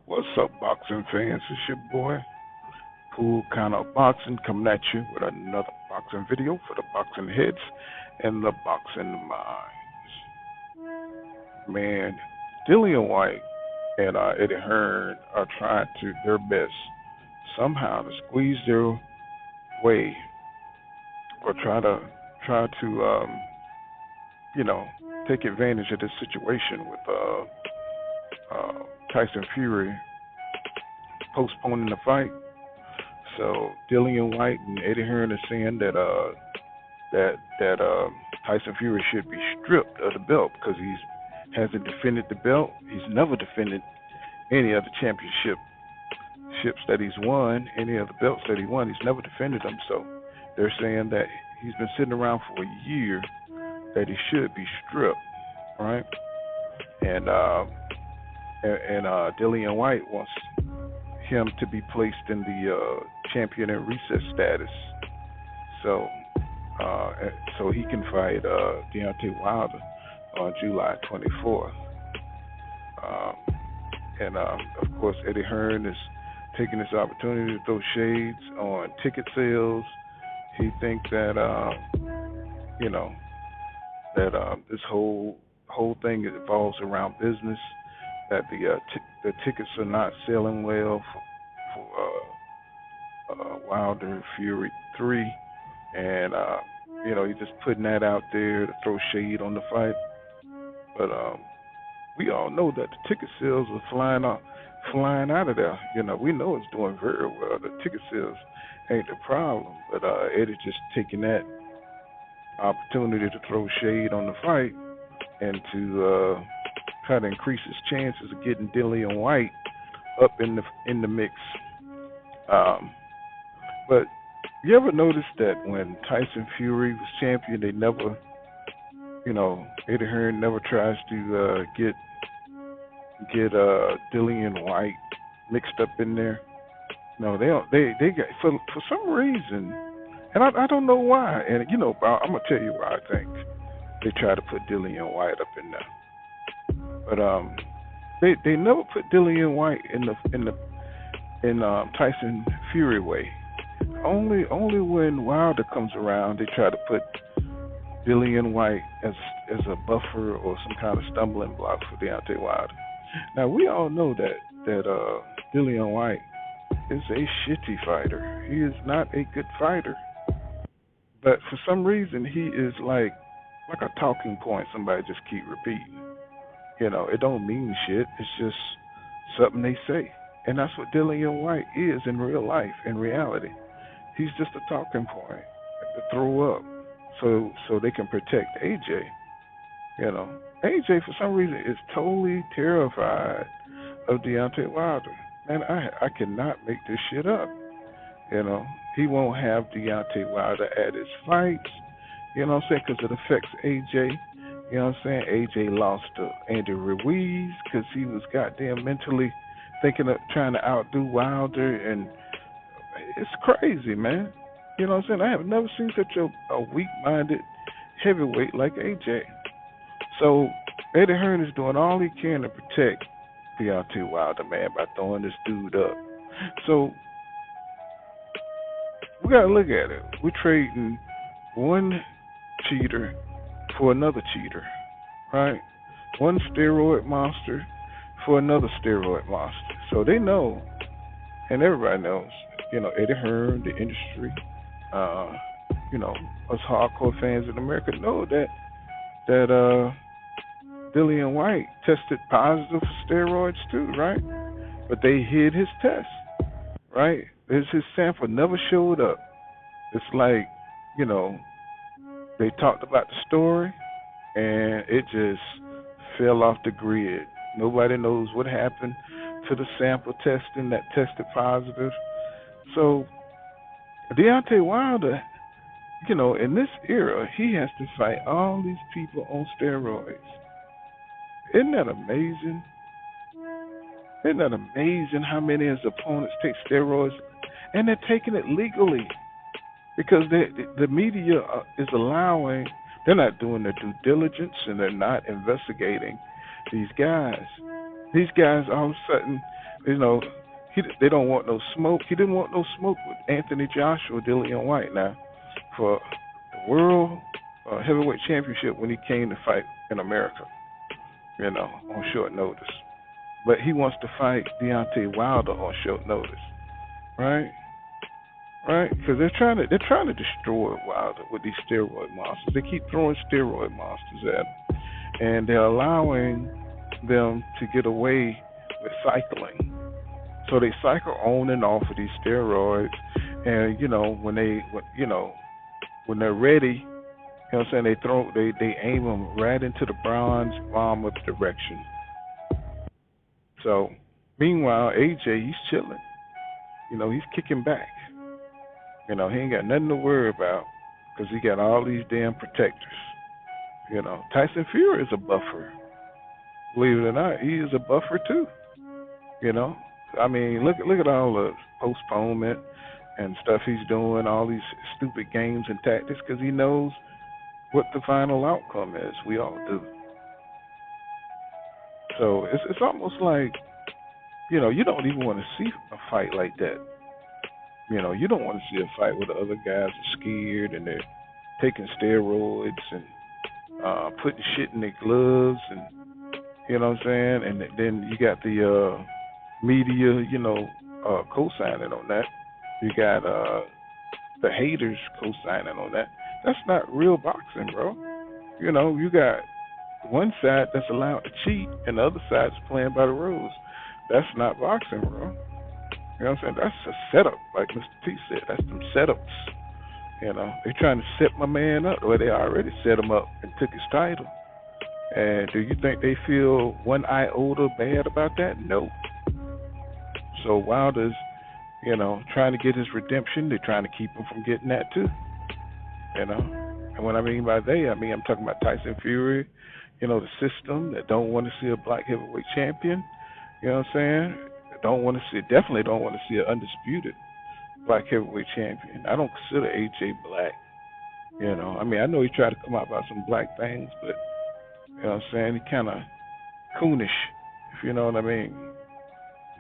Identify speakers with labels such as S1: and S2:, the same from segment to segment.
S1: What's up, boxing fans? It's your boy, Cool Kind of Boxing, coming at you with another boxing video for the boxing heads and the boxing minds. Man, Dillian White and Eddie Hearn are trying to their best somehow to squeeze their way or try to you know take advantage of this situation with uh, Tyson Fury postponing the fight. So Dillian White and Eddie Hearn are saying that Tyson Fury should be stripped of the belt because he's hasn't defended the belt. He's never defended any of the championships that he's won, any of the belts that he won. He's never defended them. So they're saying that he's been sitting around for a year, that he should be stripped, right? And Dillian White wants him to be placed in the champion and reset status, so uh, so he can fight Deontay Wilder on July 24th. Um, and of course, Eddie Hearn is taking this opportunity to throw shades on ticket sales. He thinks that you know this whole thing evolves around business. That the tickets are not selling well for Wilder Fury 3, and he's just putting that out there to throw shade on the fight. But we all know that the ticket sales are flying out of there. We know it's doing very well. The ticket sales ain't the problem, but Eddie just taking that opportunity to throw shade on the fight and to try to increase his chances of getting Dillian White up in the mix. Um, but you ever notice that when Tyson Fury was champion, they never, Eddie Hearn never tries to get Dillian White mixed up in there. No, they don't. They got for some reason, and I don't know why. And I'm gonna tell you why I think they try to put Dillian White up in there. But they never put Dillian White in Tyson Fury way. Only when Wilder comes around they try to put Dillian White as a buffer or some kind of stumbling block for Deontay Wilder. Now we all know that Dillian White is a shitty fighter. He is not a good fighter. But for some reason he is like a talking point somebody just keep repeating. It don't mean shit. It's just something they say. And that's what Dillian White is in real life, in reality. He's just a talking point to throw up so they can protect AJ. AJ for some reason is totally terrified of Deontay Wilder. Man, I cannot make this shit up. He won't have Deontay Wilder at his fights. You know what I'm saying? Because it affects AJ. You know what I'm saying? AJ lost to Andy Ruiz because he was goddamn mentally thinking of trying to outdo Wilder, and it's crazy, man. You know what I'm saying? I have never seen such a weak-minded heavyweight like AJ. So Eddie Hearn is doing all he can to protect Deontay Wilder, man, by throwing this dude up. So we gotta look at it. We're trading one cheater for another cheater, right? One steroid monster for another steroid monster. So they know, and everybody knows, Eddie Hearn, the industry, uh, us hardcore fans in America know that Dillian White tested positive for steroids too, right? But they hid his test, right? His sample never showed up. It's like, they talked about the story and it just fell off the grid. Nobody knows what happened to the sample testing that tested positive. So Deontay Wilder, in this era, he has to fight all these people on steroids. Isn't that amazing? Isn't that amazing how many of his opponents take steroids and they're taking it legally? Because the media is allowing, they're not doing their due diligence and they're not investigating these guys. These guys all of a sudden You know, they don't want no smoke. He didn't want no smoke with Anthony Joshua, Dillian White. Now, for the world heavyweight championship when he came to fight in America, on short notice. But he wants to fight Deontay Wilder on short notice, right? Right? Because they're trying to destroy Wilder with these steroid monsters. They keep throwing steroid monsters at him, and they're allowing them to get away with cycling. So they cycle on and off of these steroids, and when they're ready, what I'm saying, they aim them right into the bronze bomb of direction. So meanwhile, AJ, he's chilling. He's kicking back. He ain't got nothing to worry about because he got all these damn protectors. Tyson Fury is a buffer. Believe it or not, he is a buffer too. You know, I mean, look at all the postponement and stuff he's doing, all these stupid games and tactics, because he knows what the final outcome is. We all do. So it's almost like, you don't even want to see a fight like that. You don't want to see a fight where the other guys are scared and they're taking steroids and putting shit in their gloves, and you know what I'm saying. And then you got the media, co-signing on that. You got the haters co-signing on that. That's not real boxing, bro. You got one side that's allowed to cheat and the other side's playing by the rules. That's not boxing, bro. You know what I'm saying? That's a setup, like Mr. T said. That's them setups. They're trying to set my man up, or they already set him up and took his title. And do you think they feel one iota bad about that? No. So Wilder's, trying to get his redemption. They're trying to keep him from getting that too. And what I mean by they, I'm talking about Tyson Fury, the system that don't want to see a black heavyweight champion. You know what I'm saying? Definitely don't want to see an undisputed black heavyweight champion. I don't consider AJ black. I know he tried to come out about some black things, but you know what I'm saying, he kind of coonish, if you know what I mean.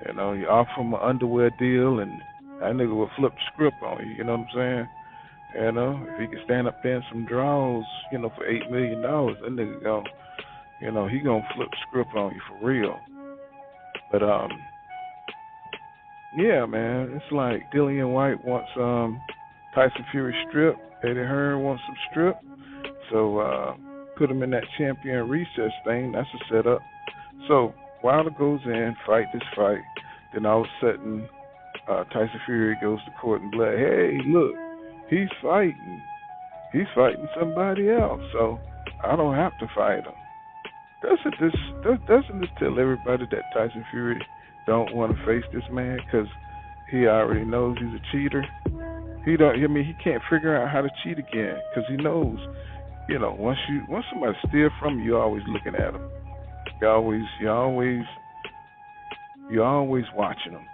S1: You offer him an underwear deal, and that nigga will flip the script on you. You know what I'm saying? If he can stand up there in some draws, for $8 million, that nigga he gonna flip the script on you for real. But yeah, man, it's like Dillian White wants Tyson Fury strip. Eddie Hearn wants some strip. So put him in that champion recess thing. That's a setup. So Wilder goes in, fight this fight. Then all of a sudden, Tyson Fury goes to court and be like, hey, look, he's fighting. He's fighting somebody else. So I don't have to fight him. Doesn't this tell everybody that Tyson Fury don't want to face this man because he already knows he's a cheater? He can't figure out how to cheat again because he knows, once somebody steals from you, you're always looking at him. You're always watching him.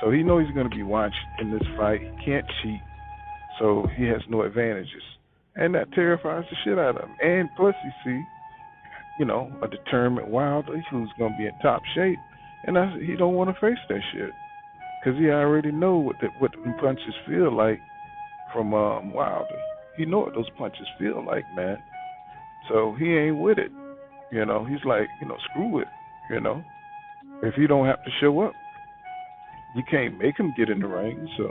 S1: So he knows he's going to be watched in this fight. He can't cheat, so he has no advantages, and that terrifies the shit out of him. And plus, you see, a determined Wilder who's going to be in top shape, and he don't want to face that shit because he already know what the punches feel like from Wilder. He know what those punches feel like, man. So he ain't with it. He's like, screw it. If you don't have to show up, you can't make him get in the ring. So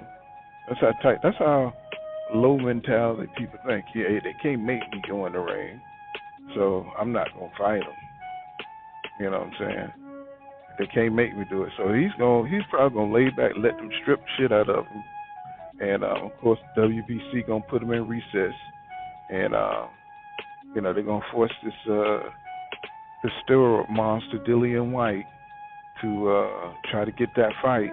S1: that's how low mentality people think. Yeah, they can't make me go in the ring, so I'm not gonna fight them. You know what I'm saying? They can't make me do it. So he's probably gonna lay back, let them strip shit out of him, and of course WBC gonna put him in recess, and they're gonna force this steroid monster Dillian White to try to get that fight,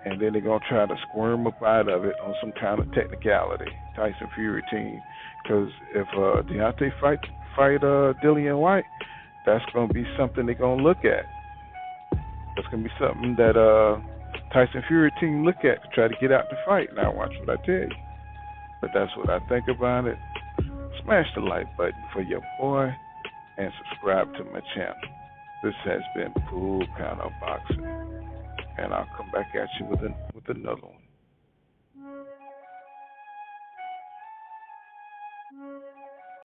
S1: and then they're gonna try to squirm up out of it on some kind of technicality, Tyson Fury team, because if Deontay fight Dillian White, that's gonna be something they're gonna look at. That's gonna be something that Tyson Fury team look at to try to get out the fight. Now watch what I tell you. But that's what I think about it. Smash the like button for your boy and subscribe to my channel. This has been Cool Kind of Boxing. and I'll come back at you with another one.